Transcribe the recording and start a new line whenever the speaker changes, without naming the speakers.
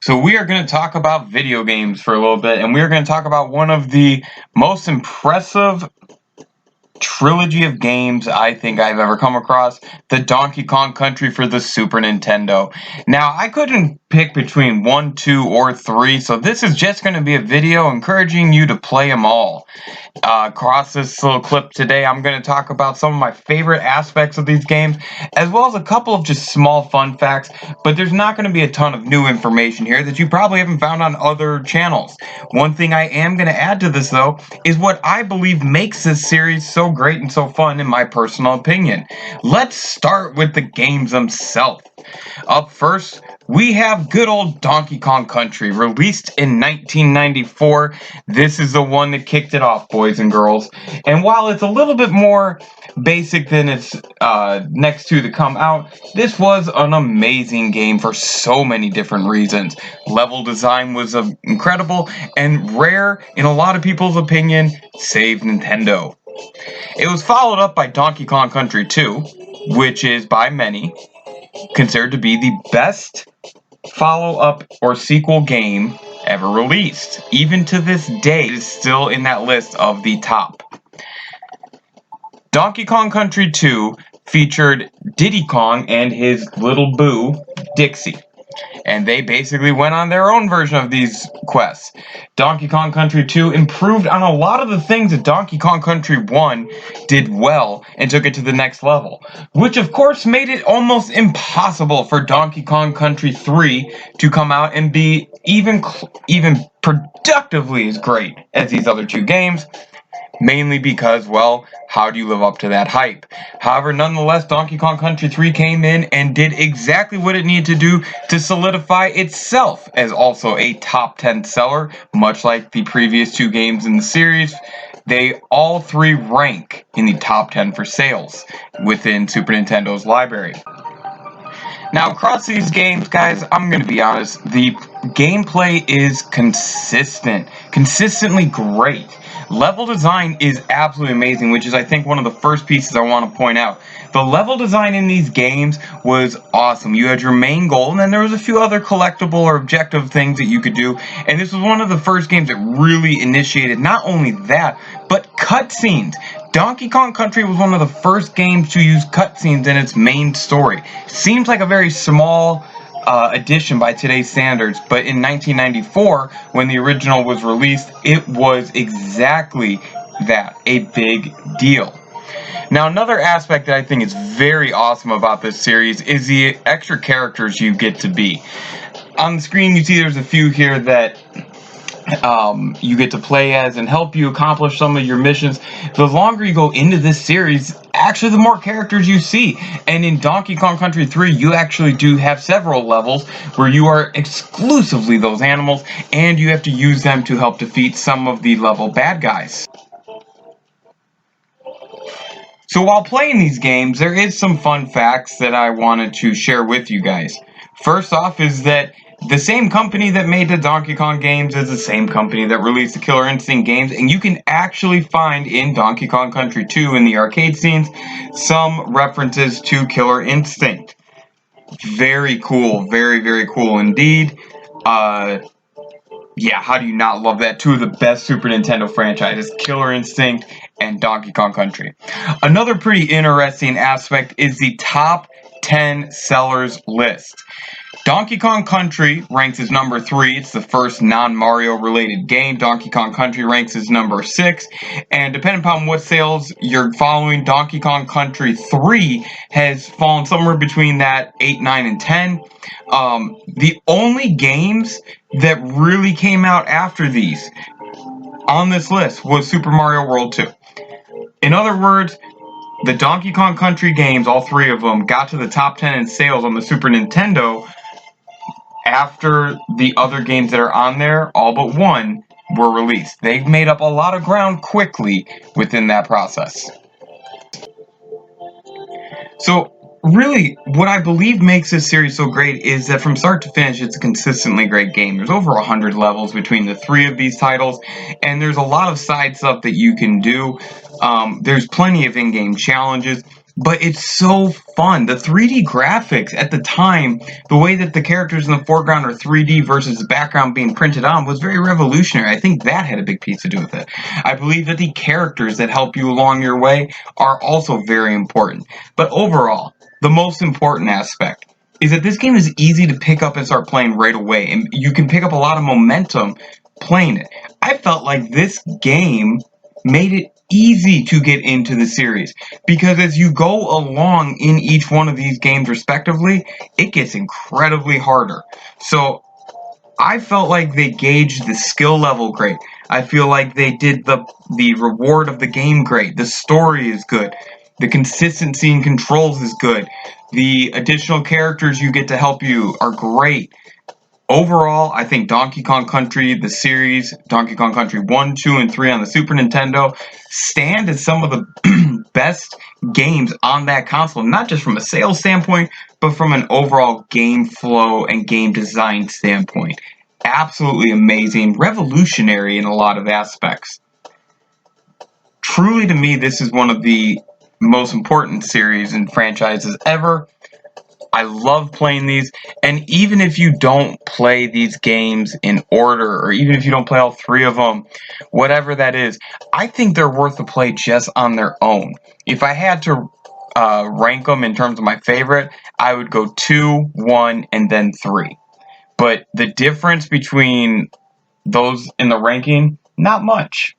So we are going to talk about video games for a little bit, and we are going to talk about one of the most impressive trilogy of games I think I've ever come across, the Donkey Kong Country for the Super Nintendo. Now, I couldn't pick between 1, 2, or 3, so this is just going to be a video encouraging you to play them all. Across this little clip today, I'm going to talk about some of my favorite aspects of these games, as well as a couple of just small fun facts, but there's not going to be a ton of new information here that you probably haven't found on other channels. One thing I am going to add to this, though, is what I believe makes this series so great and so fun in my personal opinion. Let's start with the games themselves. Up first, we have good old Donkey Kong Country, released in 1994. This is the one that kicked it off, boys and girls. And while it's a little bit more basic than its next two to come out, this was an amazing game for so many different reasons. Level design was incredible and rare, in a lot of people's opinion, saved Nintendo. It was followed up by Donkey Kong Country 2, which is by many considered to be the best follow-up or sequel game ever released. Even to this day, it is still in that list of the top. Donkey Kong Country 2 featured Diddy Kong and his little boo, Dixie. And they basically went on their own version of these quests. Donkey Kong Country 2 improved on a lot of the things that Donkey Kong Country 1 did well and took it to the next level, which of course made it almost impossible for Donkey Kong Country 3 to come out and be even productively as great as these other two games. Mainly because, well, how do you live up to that hype? However, nonetheless, Donkey Kong Country 3 came in and did exactly what it needed to do to solidify itself as also a top 10 seller, much like the previous two games in the series. They all three rank in the top 10 for sales within Super Nintendo's library. Now, across these games, guys, I'm going to be honest, the gameplay is consistently great. Level design is absolutely amazing, which is, I think, one of the first pieces I want to point out. The level design in these games was awesome. You had your main goal, and then there was a few other collectible or objective things that you could do, and this was one of the first games that really initiated not only that, but cutscenes. Donkey Kong Country was one of the first games to use cutscenes in its main story. Seems like a very small addition by today's standards, but in 1994, when the original was released, it was exactly that, a big deal. Now, another aspect that I think is very awesome about this series is the extra characters you get to be. On the screen, you see there's a few here that you get to play as and help you accomplish some of your missions. The longer you go into this series, actually the more characters you see. And in Donkey Kong Country 3, you actually do have several levels where you are exclusively those animals, and you have to use them to help defeat some of the level bad guys. So while playing these games, there is some fun facts that I wanted to share with you guys. First off is that the same company that made the Donkey Kong games is the same company that released the Killer Instinct games, and you can actually find in Donkey Kong Country 2 in the arcade scenes some references to Killer Instinct. Very cool, very, very cool indeed. Yeah, how do you not love that? Two of the best Super Nintendo franchises, Killer Instinct and Donkey Kong Country. Another pretty interesting aspect is the top 10 sellers list. Donkey Kong Country ranks as number 3. It's the first non-Mario related game. Donkey Kong Country ranks as number 6. And depending upon what sales you're following, Donkey Kong Country 3 has fallen somewhere between that 8, 9, and 10. The only games that really came out after these on this list was Super Mario World 2. In other words, the Donkey Kong Country games, all three of them, got to the top 10 in sales on the Super Nintendo after the other games that are on there, all but one, were released. They've made up a lot of ground quickly within that process. So, really, what I believe makes this series so great is that from start to finish, it's a consistently great game. There's over 100 levels between the three of these titles, and there's a lot of side stuff that you can do. There's plenty of in-game challenges. but it's so fun. The 3D graphics at the time, the way that the characters in the foreground are 3D versus the background being printed on was very revolutionary. I think that had a big piece to do with it. I believe that the characters that help you along your way are also very important. But overall, the most important aspect is that this game is easy to pick up and start playing right away, and you can pick up a lot of momentum playing it. I felt like this game made it easy to get into the series because as you go along in each one of these games respectively, it gets incredibly harder. So I felt like they gauged the skill level great. I feel like they did the reward of the game great. The story is good. The consistency in controls is good. The additional characters you get to help you are great. Overall, I think Donkey Kong Country, the series, Donkey Kong Country 1, 2, and 3 on the Super Nintendo, stand as some of the best games on that console, not just from a sales standpoint, but from an overall game flow and game design standpoint. Absolutely amazing, revolutionary in a lot of aspects. Truly, to me, this is one of the most important series and franchises ever. I love playing these, and even if you don't play these games in order, or even if you don't play all three of them, whatever that is, I think they're worth the play just on their own. If I had to rank them in terms of my favorite, I would go 2, 1, and then 3. But the difference between those in the ranking, not much.